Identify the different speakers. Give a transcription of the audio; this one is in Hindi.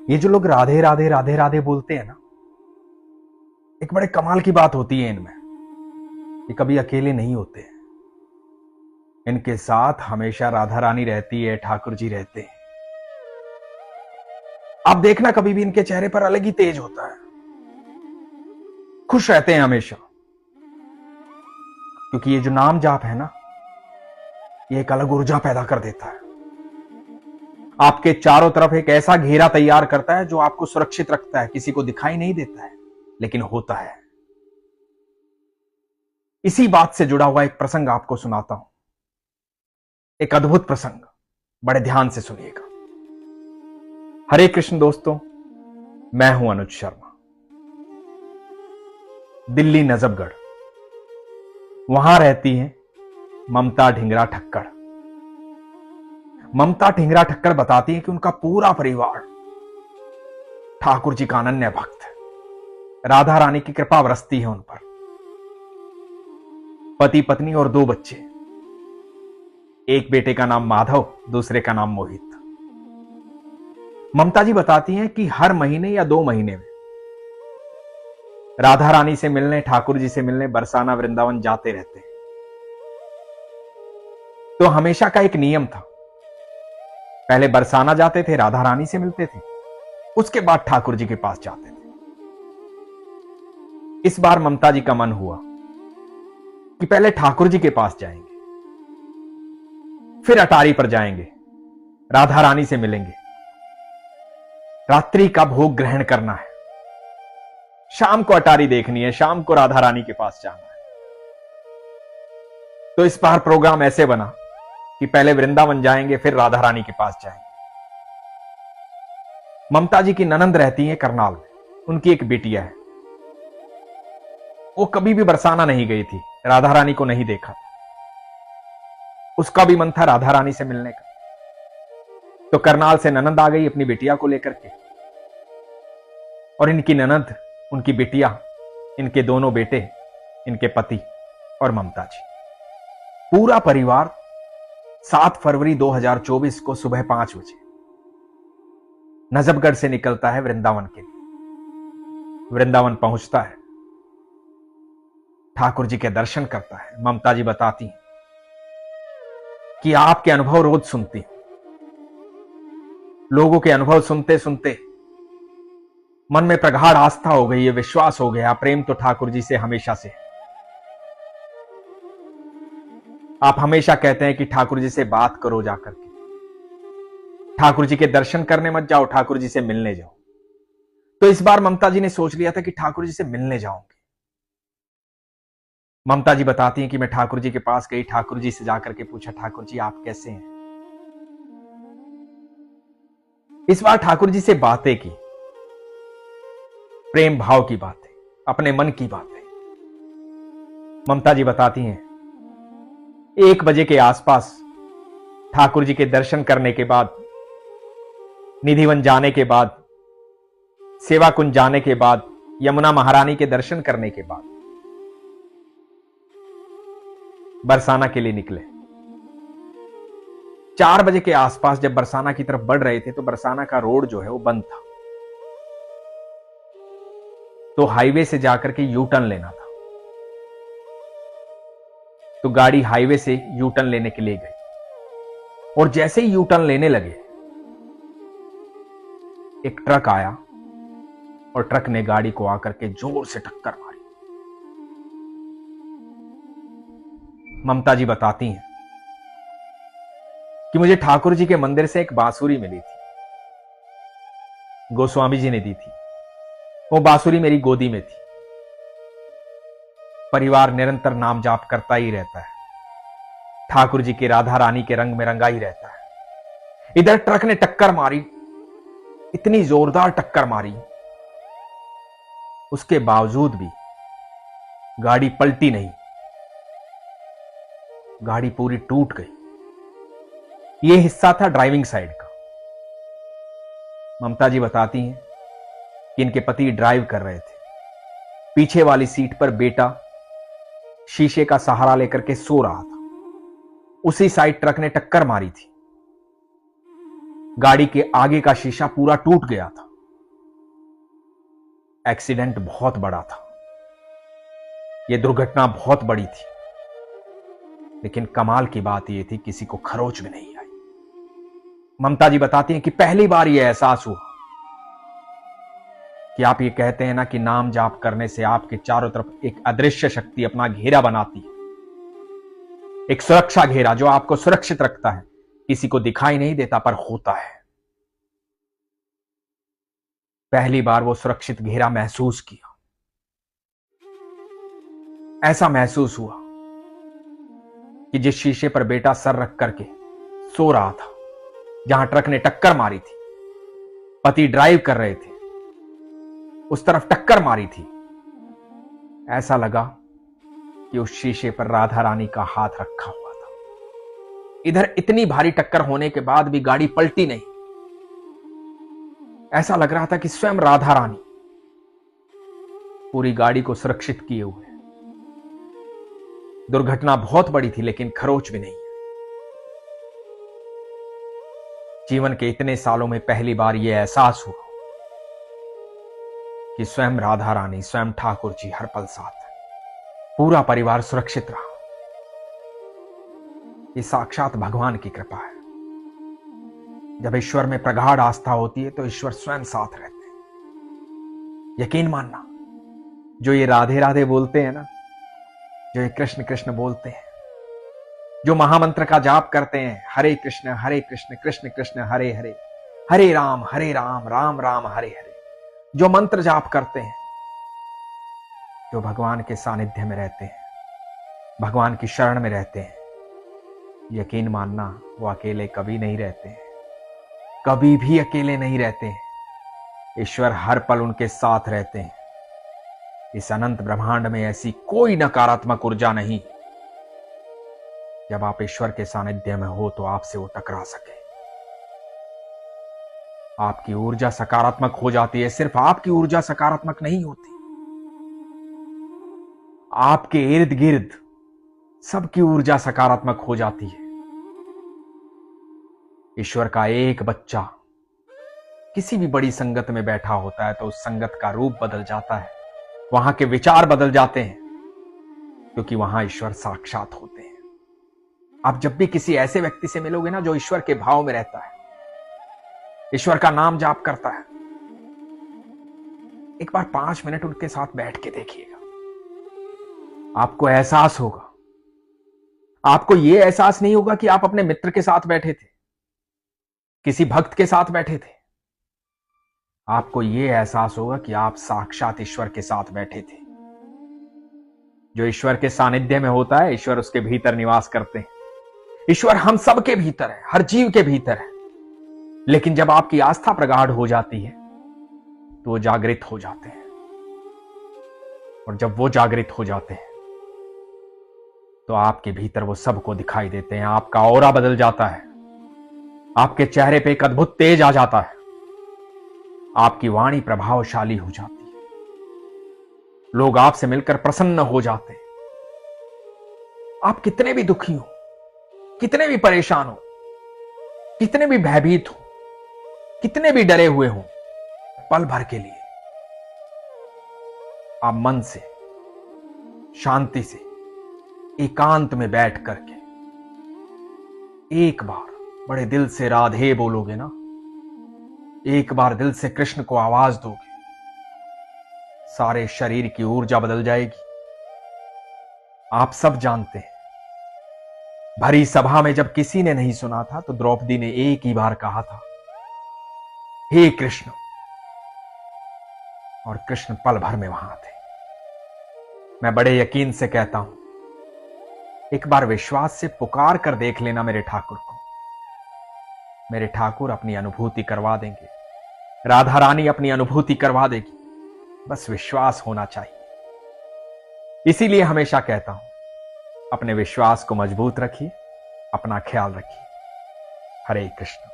Speaker 1: ये जो लोग राधे राधे राधे राधे बोलते हैं ना, एक बड़े कमाल की बात होती है इनमें। ये कभी अकेले नहीं होते हैं, इनके साथ हमेशा राधा रानी रहती है, ठाकुर जी रहते हैं। आप देखना कभी भी इनके चेहरे पर अलग ही तेज होता है, खुश रहते हैं हमेशा, क्योंकि ये जो नाम जाप है ना, ये एक अलग ऊर्जा पैदा कर देता है। आपके चारों तरफ एक ऐसा घेरा तैयार करता है जो आपको सुरक्षित रखता है, किसी को दिखाई नहीं देता है लेकिन होता है। इसी बात से जुड़ा हुआ एक प्रसंग आपको सुनाता हूं, एक अद्भुत प्रसंग, बड़े ध्यान से सुनिएगा। हरे कृष्ण दोस्तों, मैं हूं अनुज शर्मा। दिल्ली नजफगढ़, वहां रहती हैं ममता ढिंगरा ठक्कर। ममता ढिंगरा ठक्कर बताती है कि उनका पूरा परिवार ठाकुर जी का अनन्य भक्त है, राधा रानी की कृपा बरसती है उन पर। पति पत्नी और 2 बच्चे, एक बेटे का नाम माधव, दूसरे का नाम मोहित। ममता जी बताती हैं कि हर महीने या 2 महीने में राधा रानी से मिलने, ठाकुर जी से मिलने बरसाना वृंदावन जाते रहते हैं। तो हमेशा का एक नियम था, पहले बरसाना जाते थे, राधा रानी से मिलते थे, उसके बाद ठाकुर जी के पास जाते थे। इस बार ममता जी का मन हुआ कि पहले ठाकुर जी के पास जाएंगे, फिर अटारी पर जाएंगे, राधा रानी से मिलेंगे, रात्रि का भोग ग्रहण करना है, शाम को अटारी देखनी है, शाम को राधा रानी के पास जाना है। तो इस बार प्रोग्राम ऐसे बना कि पहले वृंदावन जाएंगे, फिर राधा रानी के पास जाएंगे। ममता जी की ननंद रहती है करनाल में, उनकी एक बेटिया है। वो कभी भी बरसाना नहीं गई थी, राधा रानी को नहीं देखा, उसका भी मन था राधा रानी से मिलने का। तो करनाल से ननंद आ गई अपनी बेटिया को लेकर के, और इनकी ननंद, उनकी बेटिया, इनके दोनों बेटे, इनके पति और ममता जी, पूरा परिवार 7 फरवरी 2024 को सुबह 5 बजे नजफगढ़ से निकलता है वृंदावन के लिए। वृंदावन पहुंचता है, ठाकुर जी के दर्शन करता है। ममता जी बताती हैं कि आपके अनुभव रोज सुनती हूं, लोगों के अनुभव सुनते सुनते मन में प्रगाढ़ आस्था हो गई है, विश्वास हो गया, प्रेम तो ठाकुर जी से हमेशा से। आप हमेशा कहते हैं कि ठाकुर जी से बात करो जाकर के, ठाकुर जी के दर्शन करने मत जाओ, ठाकुर जी से मिलने जाओ। तो इस बार ममता जी ने सोच लिया था कि ठाकुर जी से मिलने जाऊंगी। ममता जी बताती हैं कि मैं ठाकुर जी के पास गई, ठाकुर जी से जाकर के पूछा, ठाकुर जी आप कैसे हैं। इस बार ठाकुर जी से बातें की, प्रेम भाव की बातें, अपने मन की बातें। ममता जी बताती हैं 1 बजे के आसपास ठाकुर जी के दर्शन करने के बाद, निधिवन जाने के बाद, सेवा कुंज जाने के बाद, यमुना महारानी के दर्शन करने के बाद बरसाना के लिए निकले। 4 बजे के आसपास जब बरसाना की तरफ बढ़ रहे थे तो बरसाना का रोड जो है वो बंद था, तो हाईवे से जाकर के यू टर्न लेना था। तो गाड़ी हाईवे से यू टर्न लेने के लिए गई, और जैसे ही यू टर्न लेने लगे, एक ट्रक आया और ट्रक ने गाड़ी को आकर के जोर से टक्कर मारी। ममता जी बताती हैं कि मुझे ठाकुर जी के मंदिर से एक बांसुरी मिली थी, गोस्वामी जी ने दी थी। वो बांसुरी मेरी गोदी में थी। परिवार निरंतर नाम जाप करता ही रहता है, ठाकुर जी के, राधा रानी के रंग में रंगा ही रहता है। इधर ट्रक ने टक्कर मारी, इतनी जोरदार टक्कर मारी, उसके बावजूद भी गाड़ी पलटी नहीं, गाड़ी पूरी टूट गई। यह हिस्सा था ड्राइविंग साइड का। ममता जी बताती हैं कि इनके पति ड्राइव कर रहे थे, पीछे वाली सीट पर बेटा शीशे का सहारा लेकर के सो रहा था। उसी साइड ट्रक ने टक्कर मारी थी, गाड़ी के आगे का शीशा पूरा टूट गया था। एक्सीडेंट बहुत बड़ा था, यह दुर्घटना बहुत बड़ी थी, लेकिन कमाल की बात यह थी किसी को खरोच भी नहीं आई। ममता जी बताती हैं कि पहली बार यह एहसास हुआ कि आप ये कहते हैं ना कि नाम जाप करने से आपके चारों तरफ एक अदृश्य शक्ति अपना घेरा बनाती है, एक सुरक्षा घेरा जो आपको सुरक्षित रखता है, किसी को दिखाई नहीं देता पर होता है। पहली बार वो सुरक्षित घेरा महसूस किया। ऐसा महसूस हुआ कि जिस शीशे पर बेटा सर रख करके सो रहा था, जहां ट्रक ने टक्कर मारी थी, पति ड्राइव कर रहे थे, उस तरफ टक्कर मारी थी, ऐसा लगा कि उस शीशे पर राधा रानी का हाथ रखा हुआ था। इधर इतनी भारी टक्कर होने के बाद भी गाड़ी पलटी नहीं। ऐसा लग रहा था कि स्वयं राधा रानी पूरी गाड़ी को सुरक्षित किए हुए। दुर्घटना बहुत बड़ी थी लेकिन खरोच भी नहीं। जीवन के इतने सालों में पहली बार यह एहसास हुआ कि स्वयं राधा रानी, स्वयं ठाकुर जी हर पल साथ है, पूरा परिवार सुरक्षित रहा। ये साक्षात भगवान की कृपा है। जब ईश्वर में प्रगाढ़ आस्था होती है तो ईश्वर स्वयं साथ रहते हैं। यकीन मानना, जो ये राधे राधे बोलते हैं ना, जो ये कृष्ण कृष्ण बोलते हैं, जो महामंत्र का जाप करते हैं, हरे कृष्ण कृष्ण कृष्ण हरे हरे, हरे राम राम राम हरे हरे, जो मंत्र जाप करते हैं, जो भगवान के सानिध्य में रहते हैं, भगवान की शरण में रहते हैं, यकीन मानना वो अकेले कभी नहीं रहते हैं, कभी भी अकेले नहीं रहते हैं। ईश्वर हर पल उनके साथ रहते हैं। इस अनंत ब्रह्मांड में ऐसी कोई नकारात्मक ऊर्जा नहीं जब आप ईश्वर के सानिध्य में हो तो आपसे वो टकरा सके। आपकी ऊर्जा सकारात्मक हो जाती है। सिर्फ आपकी ऊर्जा सकारात्मक नहीं होती, आपके इर्द गिर्द सबकी ऊर्जा सकारात्मक हो जाती है। ईश्वर का एक बच्चा किसी भी बड़ी संगत में बैठा होता है तो उस संगत का रूप बदल जाता है, वहां के विचार बदल जाते हैं, क्योंकि वहां ईश्वर साक्षात होते हैं। आप जब भी किसी ऐसे व्यक्ति से मिलोगे ना जो ईश्वर के भाव में रहता है, ईश्वर का नाम जाप करता है, एक बार 5 मिनट उनके साथ बैठ के देखिएगा। आपको एहसास होगा, आपको यह एहसास नहीं होगा कि आप अपने मित्र के साथ बैठे थे, किसी भक्त के साथ बैठे थे। आपको यह एहसास होगा कि आप साक्षात ईश्वर के साथ बैठे थे। जो ईश्वर के सानिध्य में होता है, ईश्वर उसके भीतर निवास करते हैं। ईश्वर हम सब के भीतर है, हर जीव के भीतर है। लेकिन जब आपकी आस्था प्रगाढ़ हो जाती है तो वो जागृत हो जाते हैं, और जब वो जागृत हो जाते हैं तो आपके भीतर वो सबको दिखाई देते हैं। आपका ऑरा बदल जाता है, आपके चेहरे पे एक अद्भुत तेज आ जाता है, आपकी वाणी प्रभावशाली हो जाती है, लोग आपसे मिलकर प्रसन्न हो जाते हैं। आप कितने भी दुखी हो, कितने भी परेशान हो, कितने भी भयभीत हो, कितने भी डरे हुए हो, पल भर के लिए आप मन से, शांति से, एकांत में बैठ करके एक बार बड़े दिल से राधे बोलोगे ना, एक बार दिल से कृष्ण को आवाज दोगे, सारे शरीर की ऊर्जा बदल जाएगी। आप सब जानते हैं, भरी सभा में जब किसी ने नहीं सुना था तो द्रौपदी ने एक ही बार कहा था, हे कृष्ण, और कृष्ण पल भर में वहां थे। मैं बड़े यकीन से कहता हूं, एक बार विश्वास से पुकार कर देख लेना मेरे ठाकुर को। मेरे ठाकुर अपनी अनुभूति करवा देंगे, राधा रानी अपनी अनुभूति करवा देगी, बस विश्वास होना चाहिए। इसीलिए हमेशा कहता हूं, अपने विश्वास को मजबूत रखिए, अपना ख्याल रखिए। हरे कृष्ण।